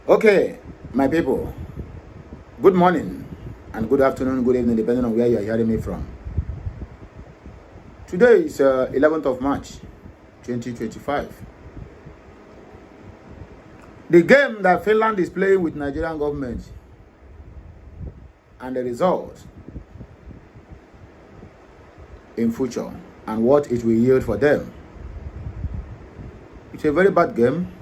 Okay, my people, good morning and good afternoon, good evening, depending on where you are hearing me from. Today is 11th of March, 2025. The game that Finland is playing with Nigerian government and the result in future and what it will yield for them. It's a very bad game.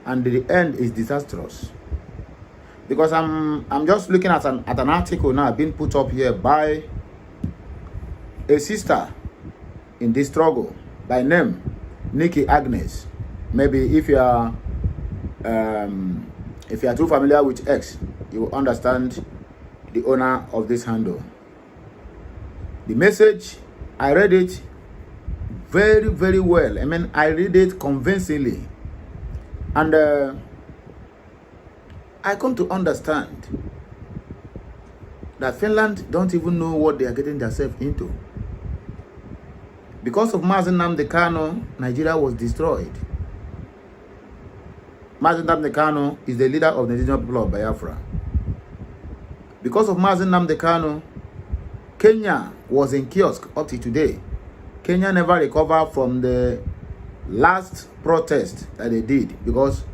And the end is disastrous, because I'm just looking at an article now being put up here by a sister in this struggle by name Nikki Agnes. Maybe if you are too familiar with X, you will understand the owner of this handle. The message, I read it very, very well. I mean, I read it convincingly. And I come to understand that Finland don't even know what they are getting themselves into. Because of nnamdikanu, Nigeria was destroyed. nnamdikanu is the leader of the indigenous people of Biafra. Because of nnamdikanu, Kenya was in kiosk up to today. Kenya never recovered from the last protest that they did, because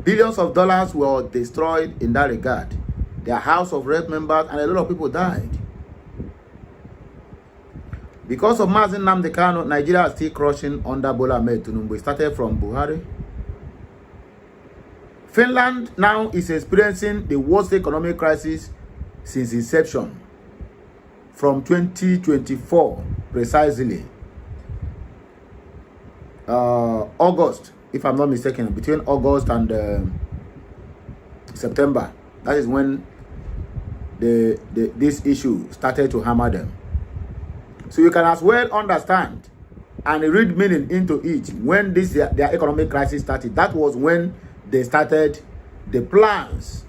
billions of dollars were destroyed in that regard. Their House of Rep members and a lot of people died. Because of nnamdikanu, Nigeria is still crushing under Tinubu. We started from Buhari. Finland now is experiencing the worst economic crisis since inception, from 2024 precisely. August, if I'm not mistaken, between August and September, that is when this issue started to hammer them. So you can as well understand and read meaning into it. When their economic crisis started, that was when they started the plans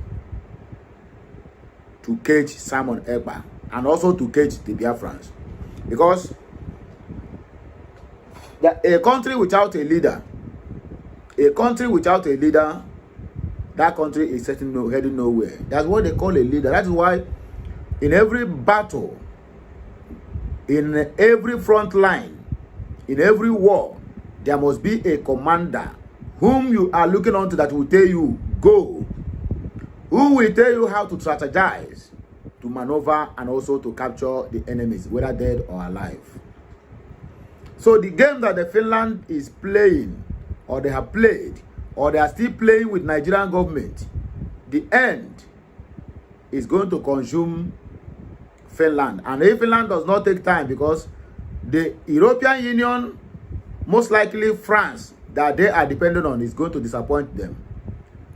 to cage Simon Ekpa and also to cage the Biafrans, because a country without a leader, that country is certainly heading nowhere. That's what they call a leader. That is why in every battle, in every front line, in every war, there must be a commander whom you are looking onto that will tell you, go. Who will tell you how to strategize, to maneuver, and also to capture the enemies, whether dead or alive. So the game that the Finland is playing, or they have played, or they are still playing with Nigerian government, the end is going to consume Finland. And if Finland does not take time, because the European Union, most likely France, that they are dependent on, is going to disappoint them.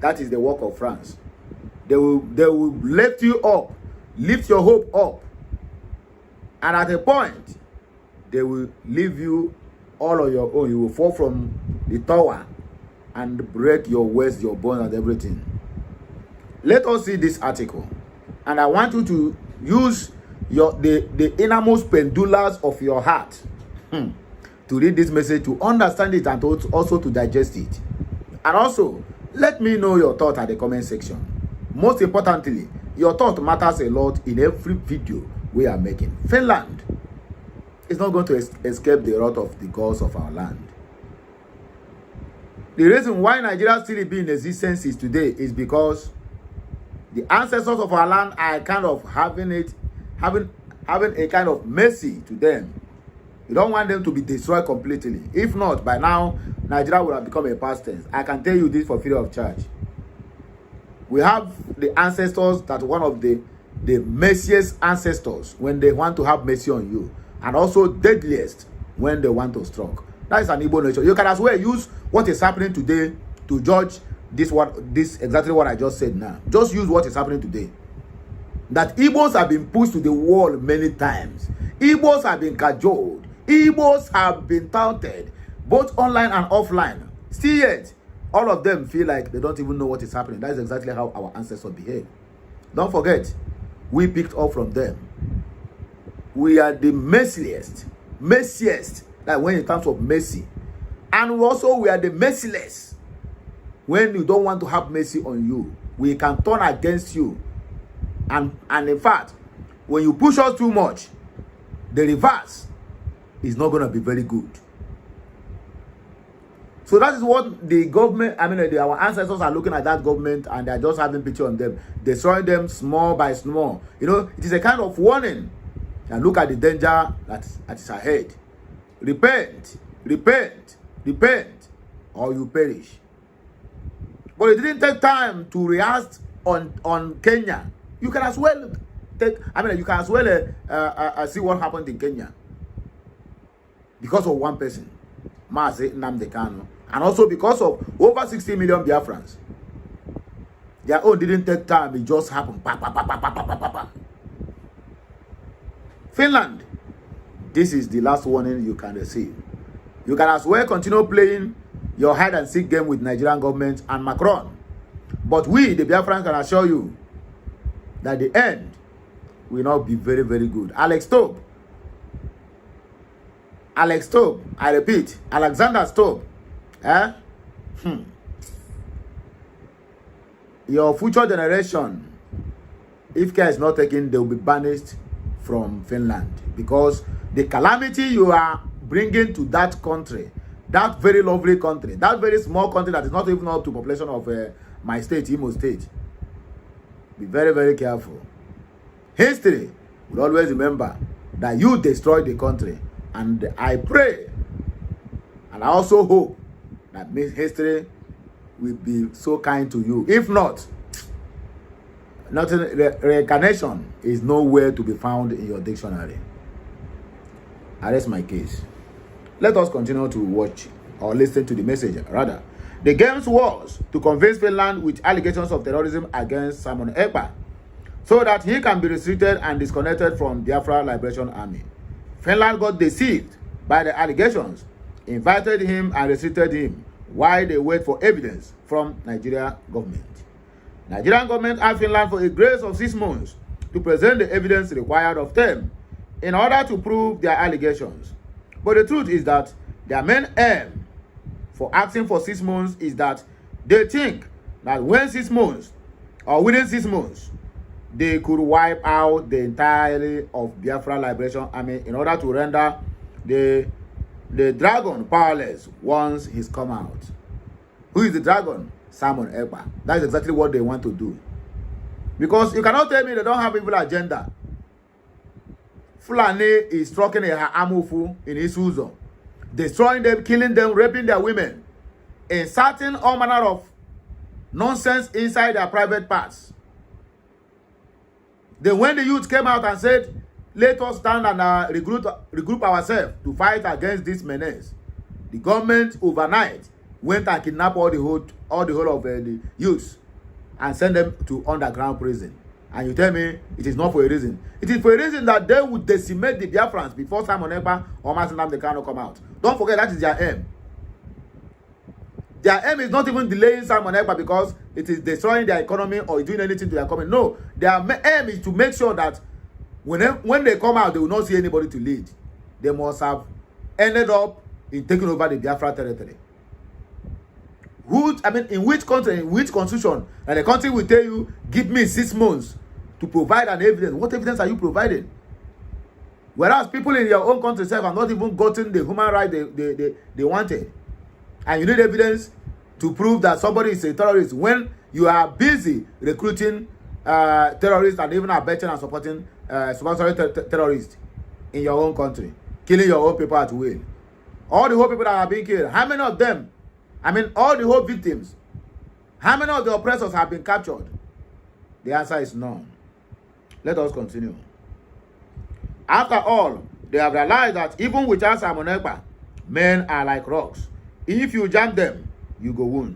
That is the work of France. They will lift you up, lift your hope up, and at a point, they will leave you all on your own. You will fall from the tower and break your waist, your bones, and everything. Let us see this article. And I want you to use the innermost pendulas of your heart to read this message, to understand it, and also to digest it. And also, let me know your thought at the comment section. Most importantly, your thought matters a lot in every video we are making. Finland is not going to escape the wrath of the gods of our land. The reason why Nigeria still be in existence is today is because the ancestors of our land are kind of having a kind of mercy to them. You don't want them to be destroyed completely. If not, by now, Nigeria would have become a past tense. I can tell you this for free of charge. We have the ancestors that one of the merciest ancestors when they want to have mercy on you, and also deadliest when they want to strike. That is an Igbo nature. You can as well use what is happening today to judge this exactly what I just said now. Just use what is happening today. That Igbos have been pushed to the wall many times. Igbos have been cajoled. Igbos have been taunted, both online and offline. Still yet, all of them feel like they don't even know what is happening. That is exactly how our ancestors behave. Don't forget, we picked up from them. We are the merciest, like when in terms of mercy. And also we are the merciless when you don't want to have mercy on you, we can turn against you. And in fact, when you push us too much, the reverse is not going to be very good. So that is what the government, our ancestors are looking at that government, and they're just having picture on them, destroying them small by small. You know, it is a kind of warning. And look at the danger that is ahead. Repent, repent, repent, or you perish. But it didn't take time to react on Kenya. You can as well see what happened in Kenya because of one person, nnamdikanu, and also because of over 60 million Biafrans. Their own didn't take time; it just happened. Finland, this is the last warning you can receive. You can as well continue playing your hide and seek game with Nigerian government and Macron, but we, the Biafrans, can assure you that the end will not be very, very good. Stub, I repeat, Alexander Stub, your future generation, if care is not taken, they will be banished from Finland, because the calamity you are bringing to that country, that very lovely country, that very small country that is not even up to population of my state, Imo State. Be very, very careful. History will always remember that you destroyed the country. And I pray, and I also hope that history will be so kind to you. If not, reincarnation is nowhere to be found in your dictionary. I rest my case. Let us continue to watch or listen to the message. Rather, the games was to convince Finland with allegations of terrorism against Simon Ekpa, so that he can be restricted and disconnected from Biafra Liberation Army. Finland got deceived by the allegations, invited him and restricted him while they wait for evidence from Nigeria government. Nigerian government asked Finland for a grace of 6 months to present the evidence required of them in order to prove their allegations. But the truth is that their main aim for asking for 6 months is that they think that when 6 months or within 6 months, they could wipe out the entirety of Biafra Liberation Army in order to render the dragon powerless once he's come out. Who is the dragon? Simon Ekpa. That's exactly what they want to do. Because you cannot tell me they don't have evil agenda. Fulani is striking a Amufu in Isuzo, destroying them, killing them, raping their women, inserting all manner of nonsense inside their private parts. Then when the youth came out and said, let us stand and regroup ourselves to fight against this menace, the government overnight went and kidnapped all the whole of the youths and sent them to underground prison. And you tell me it is not for a reason. It is for a reason that they would decimate the Biafrans before Simon Ekpa or nnamdikanu come out. Don't forget that is their aim. Their aim is not even delaying Simon Ekpa because it is destroying their economy or doing anything to their economy. No, their aim is to make sure that when they come out, they will not see anybody to lead. They must have ended up in taking over the Biafra territory. In which country, in which constitution, and the country will tell you, give me 6 months to provide an evidence. What evidence are you providing? Whereas people in your own country have not even gotten the human right they wanted. And you need evidence to prove that somebody is a terrorist when you are busy recruiting terrorists and even abetting and supporting sponsoring terrorists in your own country, killing your own people at will. All the whole people that are being killed, how many of them, all the whole victims, how many of the oppressors have been captured? The answer is none. Let us continue. After all, they have realized that even without Simon Ekpa, men are like rocks. If you jam them, you go wound.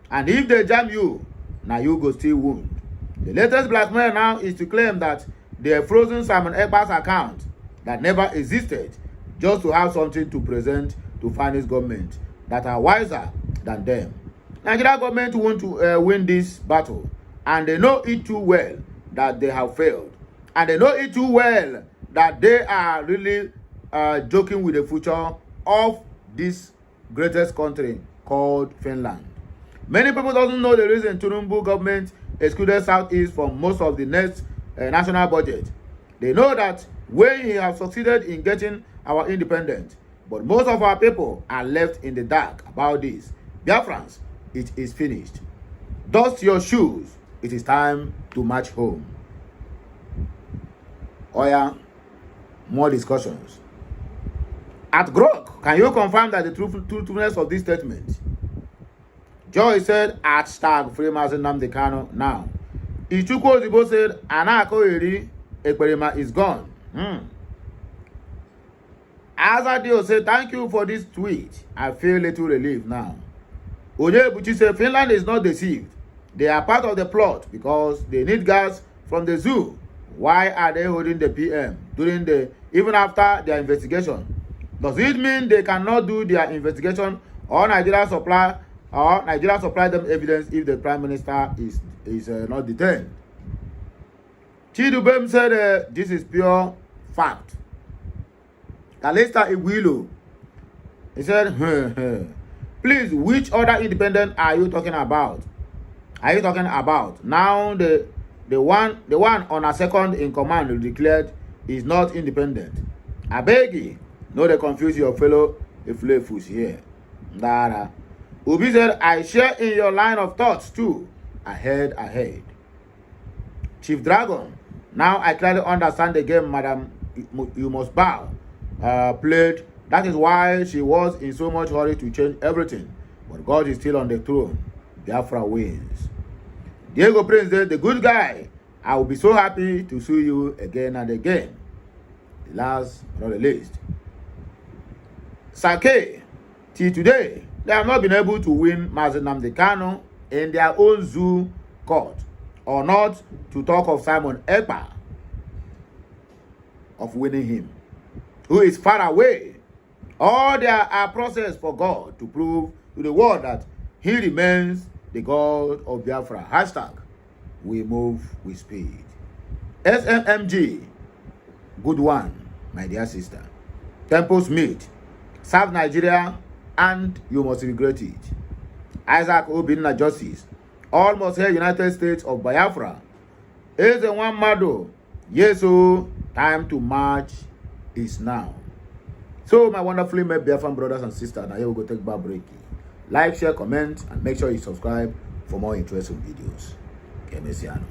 And if they jam you, now you go still wound. The latest blackmail now is to claim that they have frozen Simon Ekpa's account that never existed just to have something to present to finance government that are wiser than them. Nigeria government want to win this battle, and they know it too well that they have failed. And they know it too well that they are really joking with the future of this greatest country called Finland. Many people doesn't know the reason Tinubu government excluded Southeast from most of the next national budget. They know that when he has succeeded in getting our independence, but most of our people are left in the dark about this. Biafrans, it is finished. Dust your shoes. It is time to march home. Oya, more discussions. At Grok, can you confirm that the truthfulness of this statement? Joy said, #FreeMazi nnamdikanu now. Ojukwu said, Anako Eri Ekperima is gone. Azadio said, thank you for this tweet. I feel little relief now. Onyebuchi said, Finland is not deceived. They are part of the plot because they need gas from the zoo. Why are they holding the PM even after their investigation? Does it mean they cannot do their investigation or Nigeria supply them evidence if the Prime Minister is not detained? Chidubem said this is pure fact. Kalista Igwilo, he said, please, which other independent are you talking about? Now the one on a second in command declared is not independent. I beg you, no they confuse your fellow Eflefus here. Dara. Ubi said, I share in your line of thoughts too. Ahead. Chief Dragon, now I clearly understand the game, madam. You must bow. Played. That is why she was in so much hurry to change everything. But God is still on the throne. Biafra wins. Diego Prince said, the good guy. I will be so happy to see you again and again. The last but not the least. Sake, till today, they have not been able to win Mazi nnamdikanu in their own zoo court. Or not to talk of Simon Ekpa of winning him, who is far away. All there are process for God to prove to the world that he remains the God of Biafra. We move with speed. SMMG, good one, my dear sister. Temple Smith, serve Nigeria and you must regret it. Isaac Obinna Justice, almost here United States of Biafra. Is the one mado. Yes, so time to march is now. So my wonderfully made Biafran brothers and sisters, now here we go take back break. Like, share, comment, and make sure you subscribe for more interesting videos. Kemesiano.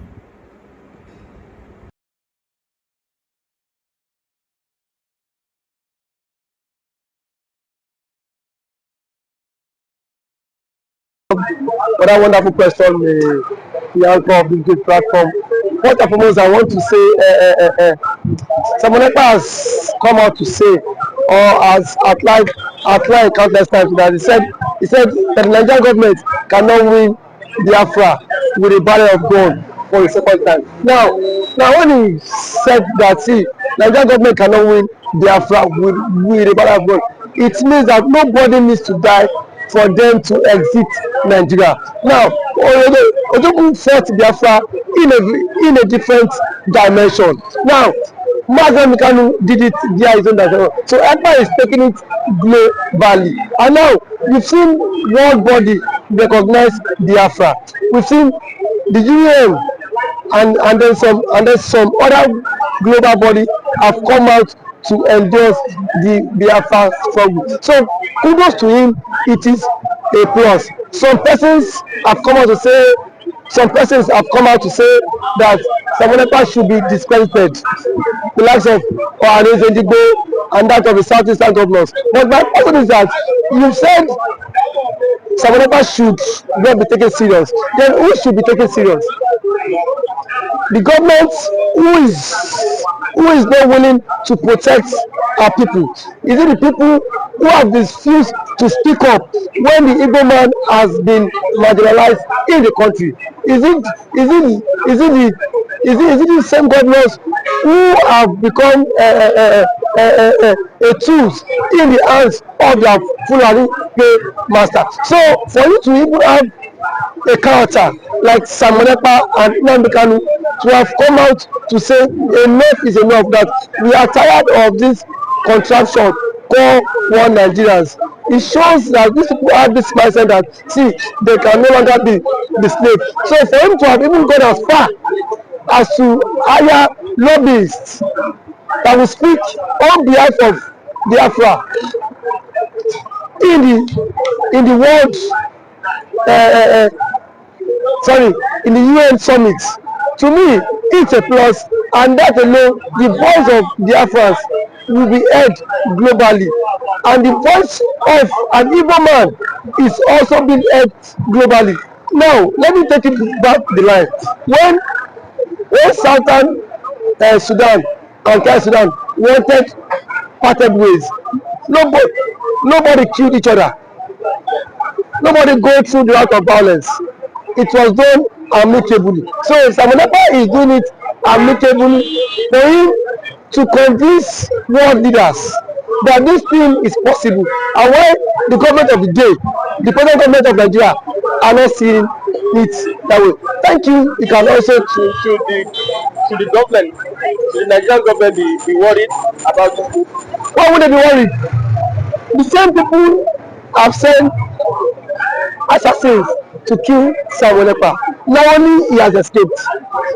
For that wonderful question, Bianca of this great platform. First and foremost, I want to say, Simon Ekpa has come out to say, or has outlined countless times that he said that the Nigerian government cannot win Biafra with a barrel of gun for the second time. Now when he said that, see, Nigerian government cannot win Biafra with a barrel of gun, it means that nobody needs to die for them to exit Nigeria. Now, Ojukwu fought Biafra in a different dimension. Now, nnamdikanu did it via his own dimension. So Ekpa is taking it globally. And now, we've seen world body recognize Biafra. We've seen the UN and then some other global body have come out to endorse the Biafra struggle. So kudos to him, it is a plus. Some persons have come out to say that Simon Ekpa should be discredited, the likes of Ohane's and that of the southeastern governors. But my question is that you said Simon Ekpa should not be taken serious. Then who should be taken serious? The government who is not willing to protect our people? Is it the people who have refused to speak up when the Igbo man has been marginalized in the country? Is it the same governors who have become a tools in the hands of their Fulani master? So for you to even have a character like Simon Ekpa and nnamdikanu to have come out to say enough is enough, that we are tired of this contraption call one Nigerians. It shows that these people have this mindset that see they can no longer be the slave. So for him to have even gone as far as to hire lobbyists that will speak on behalf of Biafra in the world in the UN summit, to me it's a plus, and that alone the voice of Biafrans will be heard globally, and the voice of an Igbo man is also being heard globally. Now let me take it back the line. When Southern Sudan and South Sudan wanted parted ways, nobody killed each other, nobody go through the route of violence. It was done amicably. So Simon Ekpa is doing it amicably for him to convince world leaders that this thing is possible, and why the government of the day, the present government of Nigeria, are not seeing it that way. Thank you. You can also to the government, the Nigerian government be worried about this? Why would they be worried? The same people have sent assassins to kill Simon Ekpa. Now only he has escaped.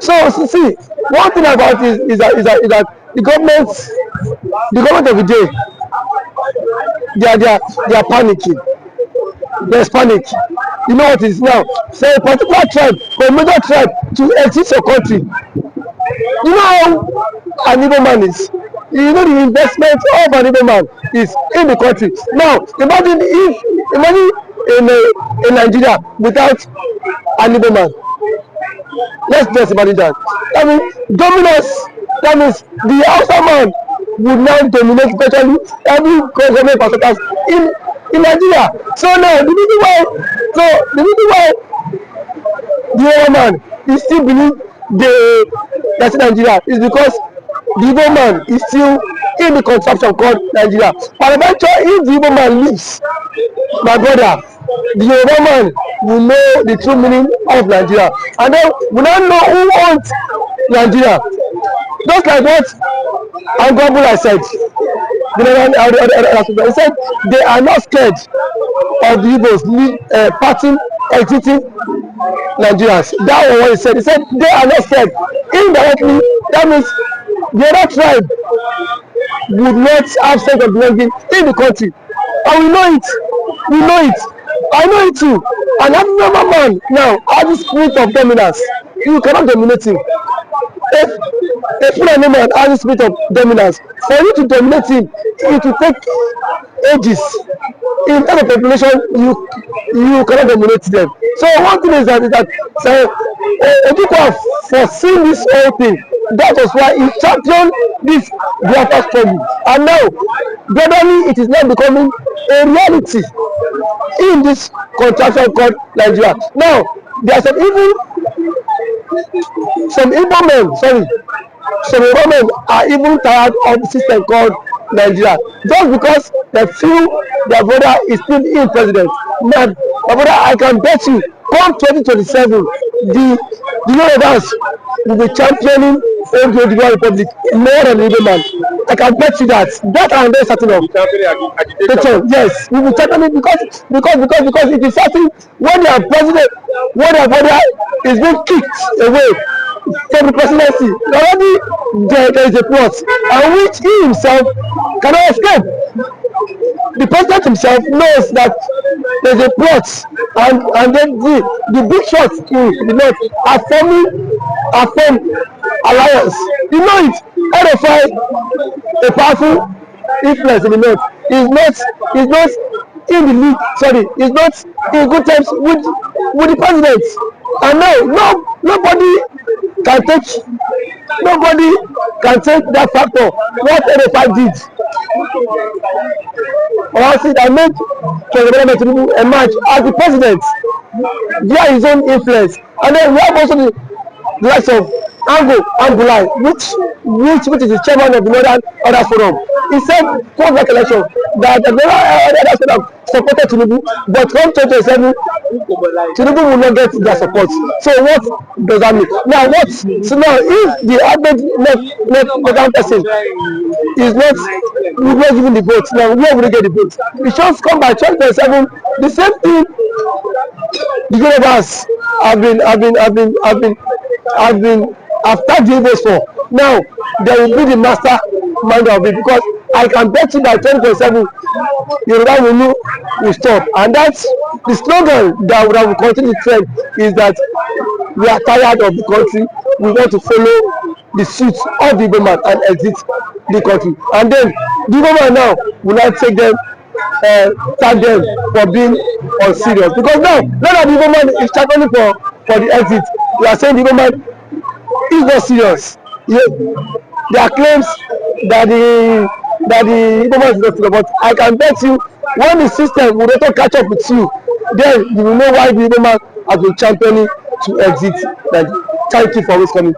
So see, one thing about it is that the government of the day, they are panicking. There's panic. You know what it is now? Say a particular tribe or a major tribe to exit your country. You know how an Igbo man is. You know the investment of an Igbo man is in the country. Now imagine in Nigeria without an Igbo man. Let's just imagine that. I mean, dominance. That means the Hausa man would now dominate virtually every government parastatals in Nigeria. So now the reason why the Igbo man is still believe that's Nigeria is because the Igbo man is still in the contraption called Nigeria. But eventually, if the Igbo man leaves, my brother, the Yoruba man will know the true meaning of Nigeria, and then we now know who owns Nigeria. Just like what Angobula said, he said they are not scared of the Igbos parting, exiting Nigerians. That was what he said. He said they are not scared. Indirectly, that means the other tribe would not have sense of belonging in the country, and we know it. We know it. I know it too. And every man now has the spirit of dominance. You cannot dominate him. If Fulani man has the spirit of dominance, for you to dominate him, it will take ages. In terms of population, you cannot dominate them. So one thing is that Ojukwu foreseen this whole thing. That was why he championed this Biafra struggle. And now, gradually, it is now becoming a reality in this contraction called Nigeria. Now, there are some Igbo men are even tired of the system called Nigeria, just because they feel their brother is still in president. Man, my brother, I can bet you, come 2027, the Yorubas will be championing the Republic more than the Igbo man. I can bet you that. That I am very certain of. Yes, we will championing because it is certain when their president, when their brother is being kicked away from the presidency, already there is a plot, and which he himself cannot escape. The president himself knows that there is a plot, and then the big shots in the north are forming alliance. You know it. RFI, a powerful influence in the north, is not in the league. Sorry, is not in good terms with the president. And now nobody can take that factor. What RFI did. I made President Tinubu emerge as the president via his own influence, and then we have also the likes of Angulai, which is the chairman of the Northern Others Forum. He said post election that the Northern Others Forum supported Tinubu, but come 2027 Tinubu will not get their support. So what does that mean? Now what? So now if the average left person is not giving the vote, now where will they get the vote? It just come by 12.7. The same thing the Yorubas have tagged the votes for. Now they will be the master mind of it, because I can bet you that 20.7 Yoruba will stop, and that's the slogan that will continue to trend, is that we are tired of the country, we want to follow the suit of the government and exit the country. And then the government now will not take them, tag them for being unserious, because now that the government is championing for the exit, we are saying the government is not serious. There are claims that the government is not serious, but I can bet you when the system will not catch up with you, then you will know why the government has been championing to exit. Thank you for always coming.